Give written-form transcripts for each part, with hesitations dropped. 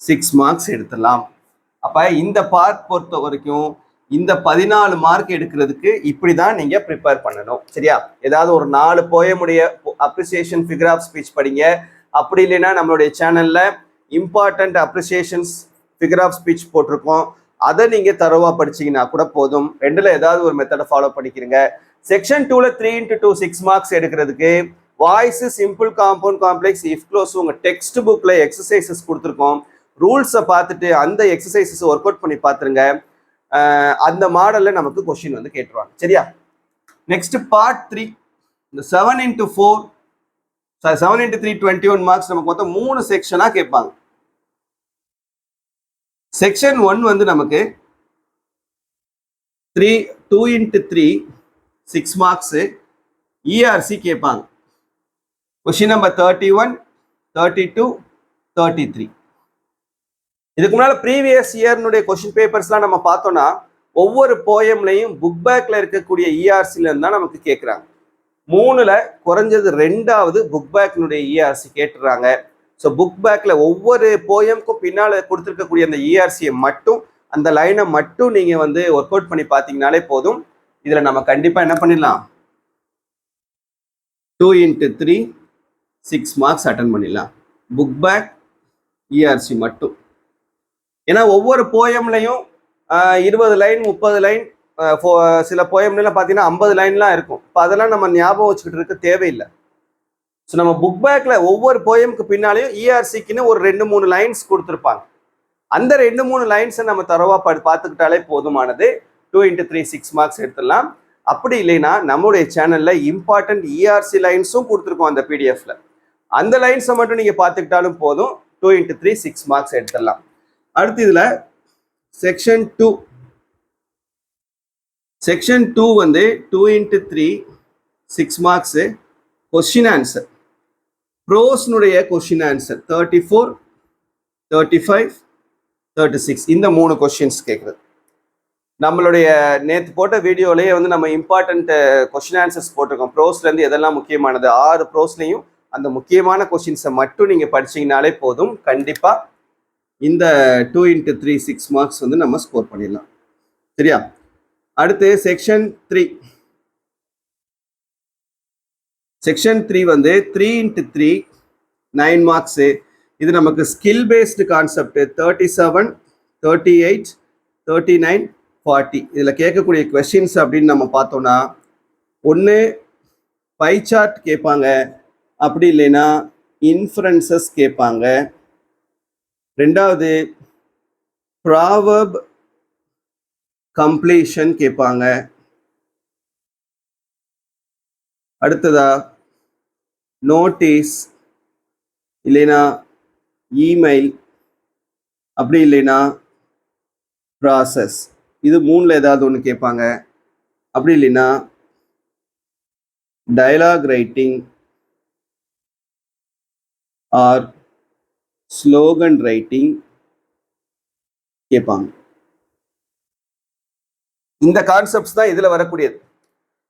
6 marks எடுத்துடலாம். அப்ப இந்த பார்ட் பொறுத்த வரைக்கும் இந்த 14 மார்க் எடுக்கிறதுக்கு இப்படிதான் நீங்க ப்ரிப்பேர் பண்ணணும். சரியா? ஏதாவது ஒரு 4 போயமுடைய அப்ரிசியேஷன் ஃபிகர் ஆஃப் ஸ்பீச் படிங்க. அப்படி இல்லைன்னா நம்மளுடைய சேனல்ல important appreciations figure of speech போட்டிருக்கோம். அதை நீங்க தரவா படிச்சீங்கன்னா கூட போதும். ரெண்டுல ஏதாவது ஒரு மெத்தடை ஃபாலோ பண்ணிக்கிறீங்க. செக்ஷன் 2ல 3x2 6 மார்க்ஸ் எடுக்கிறதுக்கு voice, simple, compound, complex, if close உங்க டெக்ஸ்ட் புக்ல எக்ஸசைசஸ் கொடுத்துருக்கோம். ரூல்ஸை பார்த்துட்டு அந்த எக்ஸசைசஸ் ஒர்க் அவுட் பண்ணி பார்த்துருங்க. அந்த மாடல்ல நமக்கு கொஸ்டின் வந்து கேட்டுருவாங்க. சரியா? Next part 3. இந்த 7x4 7x3 21 மார்க்ஸ் நமக்கு மொத்தம் 3 செக்ஷனா கேட்பாங்க. செக்ஷன் 1 வந்து நமக்கு 2x3 6 மார்க்ஸ் ERC கேட்பாங்க. Question number 31, 32, 33. இதுக்கு முன்னால ப்ரீவியஸ் இயர்னுடைய கொஸ்டின் பேப்பர்ஸ்லாம் நம்ம பார்த்தோம்னா ஒவ்வொரு போயம்லையும் புக் பேக்ல இருக்கக்கூடிய ERCல இருந்து தான் நமக்கு கேட்குறாங்க. 3ல குறைஞ்சது 2வது புக் பேக்னுடைய ERC கேட்டுறாங்க. ஸோ புக் பேக்ல ஒவ்வொரு போயம்க்கும் பின்னால் கொடுத்துருக்கக்கூடிய அந்த ERCயை மட்டும், அந்த லைனை மட்டும் நீங்க வந்து ஒர்க் அவுட் பண்ணி பார்த்தீங்கனாலே போதும். இதுல நம்ம கண்டிப்பா என்ன பண்ணிடலாம், 2x3 6 மார்க்ஸ் அட்டன் பண்ணிடலாம். புக் பேக் ERC மட்டும். ஏன்னா ஒவ்வொரு போயம்லையும் 20 லைன் 30 லைன், சில போயம்லாம் பார்த்தீங்கன்னா 50 லைன்லாம் இருக்கும். இப்போ அதெல்லாம் நம்ம ஞாபகம் வச்சுக்கிட்டு இருக்க தேவையில்லை. ஸோ நம்ம புக் பேக்ல ஒவ்வொரு போயமுக்கு பின்னாலேயும் ERCக்குன்னு ஒரு 2-3 லைன்ஸ் கொடுத்துருப்பாங்க. அந்த 2-3 லைன்ஸை நம்ம தரவா பார்த்துக்கிட்டாலே போதுமானது. 2x3 6 மார்க்ஸ் எடுத்துடலாம். அப்படி இல்லைன்னா நம்மளுடைய சேனல்ல இம்பார்ட்டன்ட் ERC லைன்ஸும் கொடுத்துருக்கோம் அந்த PDFல. அந்த லைன்ஸை மட்டும் நீங்க பார்த்துக்கிட்டாலும் போதும். 2x3 6 மார்க்ஸ் எடுத்துடலாம். அடுத்து இதுல செக்ஷன் 2 வந்து 2x3 6 மார்க்ஸ் கொஸ்டின் ஆன்சர், ப்ரோஸ்னுடைய கொஸ்டின் ஆன்சர் 34, 35, 36 இந்த 3 கொஸ்டின்ஸ் கேட்குறது. நம்மளுடைய நேற்று போட்ட வீடியோலயே வந்து நம்ம இம்பார்ட்டன்ட் கொஸ்டின் ஆன்சர்ஸ் போட்டிருக்கோம். ப்ரோஸ்லேருந்து எதெல்லாம் முக்கியமானது 6 ப்ரோஸ்லையும் அந்த முக்கியமான கொஸ்டின்ஸை மட்டும் நீங்கள் படிச்சீங்கனாலே போதும். கண்டிப்பாக இந்த 2x3 6 மார்க்ஸ் வந்து நம்ம ஸ்கோர் பண்ணிடலாம். சரியா? அடுத்து செக்ஷன் 3 வந்து 3x3 9 மார்க்ஸ். இது நமக்கு ஸ்கில் பேஸ்டு கான்செப்ட். 37, 38, 39, 40 இதில் கேட்கக்கூடிய கொஸ்டின்ஸ் அப்படின்னு நம்ம பார்த்தோம்னா, ஒன்று பை சார்ட் கேட்பாங்க, அப்படி இல்லைன்னா இன்ஃபரன்சஸ் கேட்பாங்க. ரெண்டாவது ப்ராவர்ப் கம்ப்ளீஷன் கேட்பாங்க. அடுத்ததா நோட்டீஸ், இல்லைன்னா இமெயில், அப்படி இல்லைன்னா ப்ராசஸ். இது 3ல் ஏதாவது ஒன்று கேட்பாங்க. அப்படி இல்லைன்னா dialogue writing or slogan writing கேட்பாங்க. இந்த கான்செப்ட்ஸ் தான் இதுல வரக்கூடியது.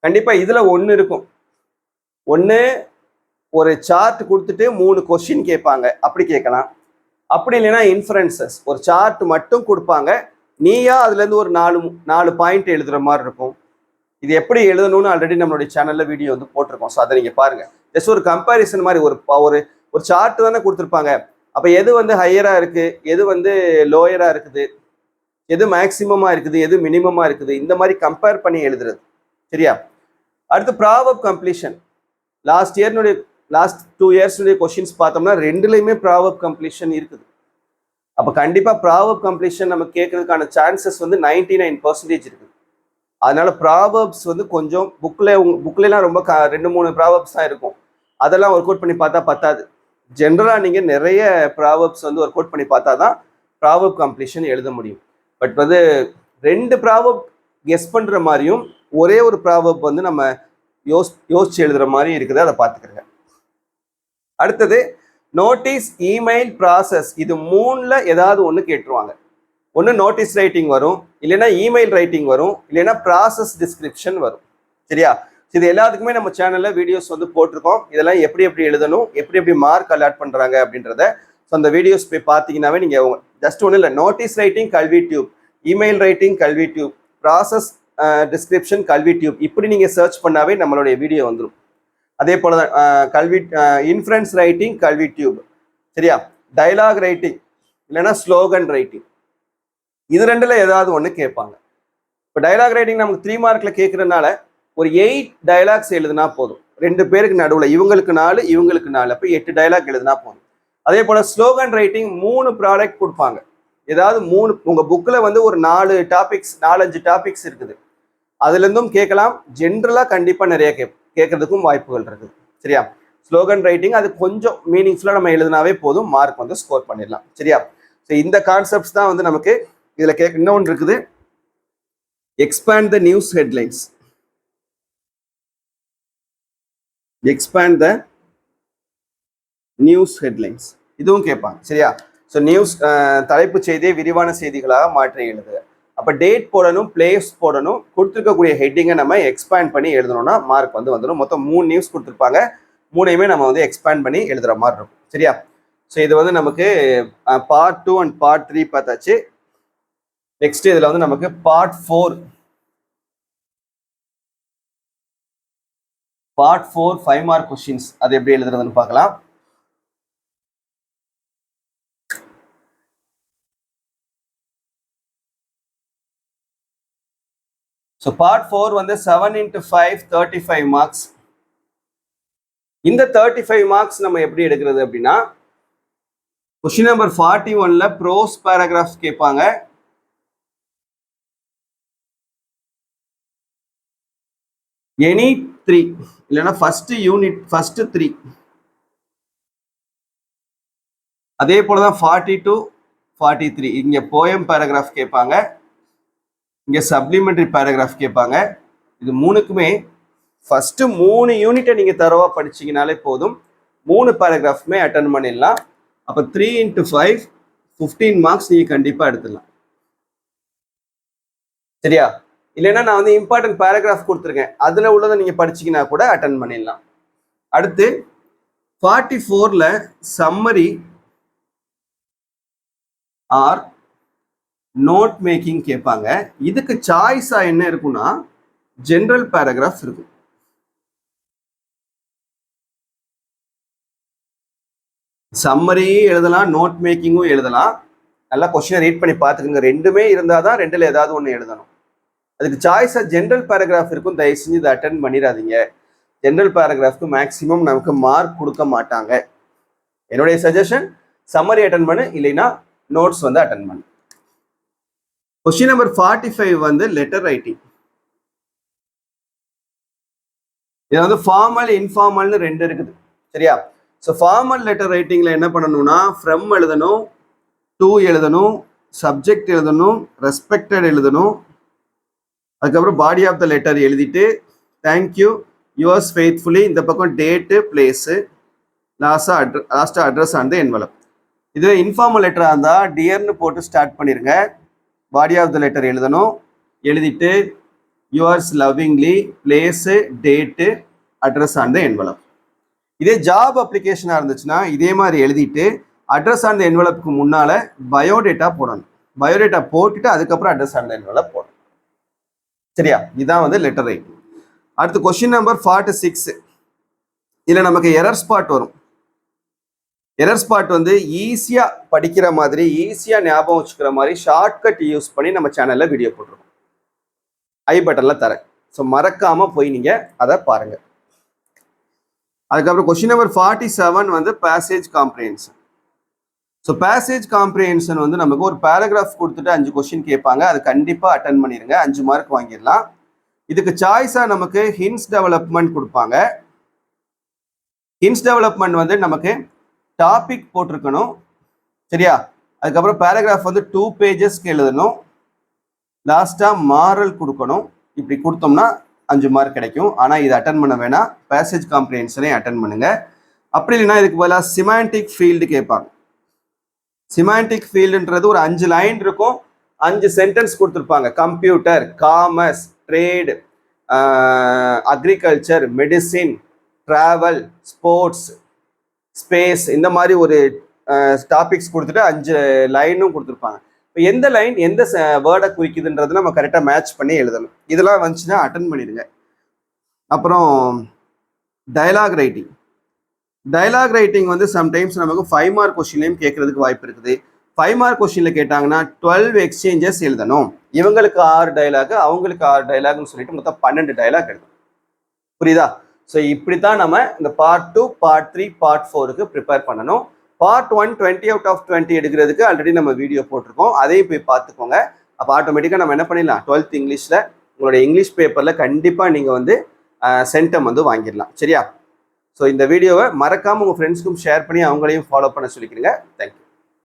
கண்டிப்பா இதுல ஒன்று இருக்கும். ஒன்று ஒரு சார்ட் கொடுத்துட்டு 3 கொஸ்டின் கேட்பாங்க, அப்படி கேட்கலாம். அப்படி இல்லைன்னா இன்ஃபரன்சஸ், ஒரு சார்ட் மட்டும் கொடுப்பாங்க, நீயா அதுலேருந்து ஒரு 4 பாயிண்ட் எழுதுற மாதிரி இருக்கும். இது எப்படி எழுதணும்னு ஆல்ரெடி நம்மளுடைய சேனல்ல வீடியோ வந்து போட்டிருக்கோம். ஸோ அதை நீங்க பாருங்க. ஜஸ்ட் ஒரு கம்பேரிசன் மாதிரி ஒரு சார்ட் தானே கொடுத்துருப்பாங்க. அப்போ எது வந்து ஹையரா இருக்கு, எது வந்து லோயரா இருக்குது, எது மேக்சிமமா இருக்குது, எது மினிமமா இருக்குது, இந்த மாதிரி கம்பேர் பண்ணி எழுதுறது. சரியா? அடுத்து ப்ராவர்ப் கம்ப்ளீஷன். லாஸ்ட் 2 இயர்ஸ்னுடைய கொஸ்டின்ஸ் பார்த்தோம்னா 2லையுமே ப்ராவர்ப் கம்ப்ளீஷன் இருக்குது. அப்போ கண்டிப்பா ப்ராவர்ப் கம்ப்ளீஷன் நம்ம கேட்கறதுக்கான சான்சஸ் வந்து 99% இருக்குது. அதனால ப்ராவர்ப்ஸ் வந்து கொஞ்சம் புக்லாம் ரொம்ப 2-3 ப்ராவர்ப்ஸ் தான் இருக்கும். அதெல்லாம் ஒர்க் அவுட் பண்ணி பார்த்தா பத்தாது. ஜென்ரலாக நீங்கள் நிறைய ப்ராவர்ப்ஸ் வந்து ஒர்க் அவுட் பண்ணி பார்த்தா தான் ப்ராவர்ப் கம்ப்ளீஷன் எழுத முடியும். பட் வந்து 2 ப்ராவர்ப் கெஸ் பண்ணுற மாதிரியும் ஒரே ஒரு ப்ராவர்ப் வந்து நம்ம யோசிச்சு எழுதுற மாதிரியும் இருக்குது. அதை பார்த்துக்கிறேங்க. அடுத்தது நோட்டீஸ், இமெயில், ப்ராசஸ். இது 3ல் ஏதாவது ஒன்று கேட்டுருவாங்க. ஒன்று நோட்டீஸ் ரைட்டிங் வரும், இல்லைன்னா இமெயில் ரைட்டிங் வரும், இல்லைன்னா ப்ராசஸ் டிஸ்கிரிப்ஷன் வரும். சரியா? இது எல்லாத்துக்குமே நம்ம சேனல்ல வீடியோஸ் வந்து போட்டிருக்கோம். இதெல்லாம் எப்படி எழுதணும், எப்படி மார்க் அலாட் பண்றாங்க அப்படின்றத ஸோ அந்த வீடியோஸ் போய் பார்த்தீங்கன்னாவே நீங்கள் ஜஸ்ட் ஒன்றும் இல்லை, நோட்டீஸ் ரைட்டிங் கல்வி டியூப், இமெயில் ரைட்டிங் கல்வி டியூப், ப்ராசஸ் டிஸ்கிரிப்ஷன் கல்வி டியூப், இப்படி நீங்கள் சர்ச் பண்ணாவே நம்மளுடைய வீடியோ வந்துடும். அதே போல தான் கல்வி இன்ஃப்ளூயன்ஸ் ரைட்டிங் கல்வி டியூப், சரியா, டயலாக் ரைட்டிங் இல்லைன்னா ஸ்லோகன் ரைட்டிங், இது ரெண்டுல ஏதாவது ஒன்று கேட்பாங்க. இப்போ டயலாக் ரைட்டிங் நமக்கு 3 மார்க்ல கேட்கறதுனால ஒரு 8 டயலாக்ஸ் எழுதுனா போதும். 2 பேருக்கு நடுவில் இவங்களுக்கு 4 இவங்களுக்கு 4, அப்போ 8 டயலாக் எழுதுனா போதும். அதே போல ஸ்லோகன் ரைட்டிங் 3 ப்ராடக்ட் கொடுப்பாங்க. ஏதாவது 3 உங்க புக்கில் வந்து ஒரு 4 டாபிக்ஸ் 4-5 டாபிக்ஸ் இருக்குது, அதுல இருந்தும் கேட்கலாம். ஜென்ரலா கண்டிப்பா நிறைய கேட்கறதுக்கும் வாய்ப்புகள் இருக்குது, சரியா. ஸ்லோகன் ரைட்டிங் அது கொஞ்சம் மீனிங்ஃபுல்லா நம்ம எழுதினாவே போதும், மார்க் வந்து ஸ்கோர் பண்ணிடலாம், சரியா. ஸோ இந்த கான்செப்ட்ஸ் தான் வந்து நமக்கு இதுல இன்னொன்று இருக்குது, expand the news headlines. Expand the news headlines இதுவும் கேட்பாங்க, சரியா. ஸோ நியூஸ் தலைப்பு செய்தியை விரிவான செய்திகளாக மாற்றி எழுதுக. அப்போ டேட் போடணும், பிளேஸ் போடணும், கொடுத்துருக்கக்கூடிய ஹெட்டிங்கை நம்ம எக்ஸ்பேண்ட் பண்ணி எழுதணும்னா மார்க் வந்து வந்துடும். மொத்தம் 3 நியூஸ் கொடுத்துருப்பாங்க, 3ஐயுமே நம்ம வந்து எக்ஸ்பேண்ட் பண்ணி எழுதுற மாதிரி இருக்கும், சரியா. ஸோ இது வந்து நமக்கு பார்ட் 2 அண்ட் பார்ட் 3 பார்த்தாச்சு. நெக்ஸ்ட் இதுல வந்து நமக்கு பார்ட் 4 5 மார்க் கொஸ்டின்ஸ் அது எப்படி எழுதுறதுன்னு பார்க்கலாம். ஸோ பார்ட் 4 வந்து 7 into 5 35 மார்க்ஸ். இந்த 35 மார்க்ஸ் நம்ம எப்படி எடுக்கிறது அப்படின்னா, கொஸ்டின் நம்பர் 41ல ப்ரோஸ் பேராகிராஃப் கேட்பாங்க. எனி 3 இல்லைன்னா ஃபர்ஸ்ட் யூனிட் ஃபர்ஸ்ட் 3. அதே போலதான் 42 43 இங்க போயம் பேராகிராஃப் கேட்பாங்க, இங்க சப்ளிமெண்டரி பேராகிராஃப் கேட்பாங்க. இது 3க்குமே ஃபர்ஸ்ட் 3 யூனிட்டை நீங்க தரவா படிச்சீங்கனாலே போதும், 3 பேராகிராஃப்மே அட்டன் பண்ணிடலாம். அப்போ 3 into 5 15 மார்க்ஸ் நீங்க கண்டிப்பா எடுத்துடலாம், சரியா. இல்லைன்னா நான் வந்து இம்பார்ட்டன்ட் பேராகிராஃப் கொடுத்துருக்கேன், அதுல உள்ளதை நீங்க படிச்சீங்கன்னா கூட அட்டன் பண்ணிடலாம். அடுத்து 44ல சம்மரி ஆர் நோட் மேக்கிங் கேட்பாங்க. இதுக்கு சாய்ஸா என்ன இருக்குன்னா ஜெனரல் பேராகிராஃப் இருக்கும். சம்மரியும் எழுதலாம், நோட் மேக்கிங்கும் எழுதலாம். நல்லா கொஸ்டினை ரீட் பண்ணி பார்த்துக்கோங்க, ரெண்டுமே இருந்தால் தான் ரெண்டுல ஏதாவது ஒன்று எழுதணும். அதுக்கு சாய்ஸா ஜெனரல் பேராகிராஃப் இருக்கும், தயவு செஞ்சு இதை அட்டன் பண்ணிடாதீங்க. ஜெனரல் பேராகிராஃப்க்கு மேக்சிமம் நமக்கு மார்க் கொடுக்க மாட்டாங்க. என்னுடைய சஜஷன் சம்மரி அட்டன் பண்ணு, இல்லைன்னா நோட்ஸ் வந்து அட்டன் பண்ணு. கொஸ்டின் நம்பர் 45 வந்து லெட்டர் ரைட்டிங். இது வந்து ஃபார்மல் இன்ஃபார்மல்னு 2 இருக்குது, சரியா. ஸோ ஃபார்மல் லெட்டர் ரைட்டிங்ல என்ன பண்ணணும்னா ஃப்ரம் எழுதணும், டு எழுதணும், சப்ஜெக்ட் எழுதணும், ரெஸ்பெக்டட் எழுதணும், அதுக்கப்புறம் பாடி ஆஃப் த லெட்டர் எழுதிட்டு தேங்க்யூ, யுவர்ஸ் ஃபெய்த்ஃபுல்லி, இந்த பக்கம் டேட்டு பிளேஸு, லாஸ்டா அட்ரஸ் அண்ட் என்வலப். இது இன்ஃபார்மல் லெட்டராக இருந்தால் டியர்னு போட்டு ஸ்டார்ட் பண்ணிருங்க. பாடி ஆஃப் த லெட்டர் எழுதணும், எழுதிட்டு yours lovingly, place, date, address and envelope. இதே ஜாப் அப்ளிகேஷனாக இருந்துச்சுன்னா இதே மாதிரி எழுதிட்டு அட்ரஸ் அண்ட் என்வலப்புக்கு முன்னால பயோடேட்டா போடணும். பயோடேட்டா போட்டுட்டு அதுக்கப்புறம் அட்ரஸ் அண்ட் என்வலப் போடணும், சரியா. இதுதான் வந்து லெட்டர் ரைட்டிங். அடுத்து கொஸ்டின் நம்பர் 46. இதில் நமக்கு எரர் ஸ்பாட் வரும். எரர் ஸ்பாட் வந்து ஈஸியா படிக்கிற மாதிரி, ஈஸியா ஞாபகம் வச்சுக்கிற மாதிரி ஷார்ட்கட் யூஸ் பண்ணி நம்ம சேனல்ல வீடியோ போட்டுருக்கோம், ஐ பட்டன்ல தரேன். ஸோ மறக்காம போய் நீங்க அதை பாருங்க. அதுக்கப்புறம் கொஸ்டின் நம்பர் 47 வந்து passage comprehension. So passage comprehension வந்து நமக்கு ஒரு பேராகிராஃப் கொடுத்துட்டு 5 கொஸ்டின் கேட்பாங்க, அது கண்டிப்பா அட்டன் பண்ணிருங்க, 5 மார்க் வாங்கிடலாம். இதுக்கு சாய்ஸா நமக்கு ஹின்ஸ் டெவலப்மெண்ட் கொடுப்பாங்க. ஹின்ஸ் டெவலப்மெண்ட் வந்து நமக்கு டாபிக் போட்டிருக்கணும், சரியா. அதுக்கப்புறம் பேராகிராஃப் வந்து 2 பேஜஸ்க்கு எழுதணும், லாஸ்டா மாரல் கொடுக்கணும். இப்படி கொடுத்தோம்னா 5 மார்க் கிடைக்கும். ஆனால் இது அட்டன் பண்ண வேணாம், பேசேஜ் காம்ப்ரிஹென்ஷனே அட்டன் பண்ணுங்க. அப்படி இல்லைன்னா இதுக்கு பதிலாக சிமாண்டிக் ஃபீல்டு கேட்பாங்க. சிமாண்டிக் ஃபீல்டுன்றது ஒரு 5 லைன் இருக்கும், 5 சென்டென்ஸ் கொடுத்துருப்பாங்க. Computer, commerce, trade, agriculture, medicine, travel, sports, space, இந்த மாதிரி ஒரு டாபிக்ஸ் கொடுத்துட்டு 5 லைனும் கொடுத்துருப்பாங்க. இப்போ எந்த லைன் எந்த வேர்டை குறிக்குதுன்றது நம்ம கரெக்டாக மேட்ச் பண்ணி எழுதணும். இதெல்லாம் வந்துச்சுன்னா அட்டன் பண்ணிடுங்க. அப்புறம் டயலாக் ரைட்டிங். டயலாக் ரைட்டிங் வந்து சம்டைம்ஸ் நமக்கு 5 மார்க் கொஸ்டின்லையும் கேட்கறதுக்கு வாய்ப்பு இருக்குது. 5 மார்க் கொஸ்டினில் கேட்டாங்கன்னா 12 எக்ஸ்சேஞ்சஸ் எழுதணும். இவங்களுக்கு 6 டைலாக், அவங்களுக்கு 6 டைலாக்னு சொல்லிட்டு மொத்தம் 12 டைலாக் எழுதணும். புரியுதா? ஸோ இப்படி தான் நம்ம இந்த பார்ட் 2, பார்ட் 3, பார்ட் 4க்கு ப்ரிப்பேர் பண்ணணும். பார்ட் 1 20 out of 20 எடுக்கிறதுக்கு ஆல்ரெடி நம்ம வீடியோ போட்டிருக்கோம். அதையும் போய் பார்த்துக்கோங்க. அப்போ ஆட்டோமேட்டிக்காக நம்ம என்ன பண்ணிடலாம், 12th இங்கிலீஷில் உங்களுடைய இங்கிலீஷ் பேப்பரில் கண்டிப்பாக நீங்கள் வந்து சென்டம் வந்து வாங்கிடலாம். சரியா? ஸோ இந்த வீடியோவை மறக்காமல் உங்கள் ஃப்ரெண்ட்ஸ்க்கும் ஷேர் பண்ணி அவங்களையும் ஃபாலோ பண்ண சொல்லிக்கிறீங்க. தேங்க்யூ.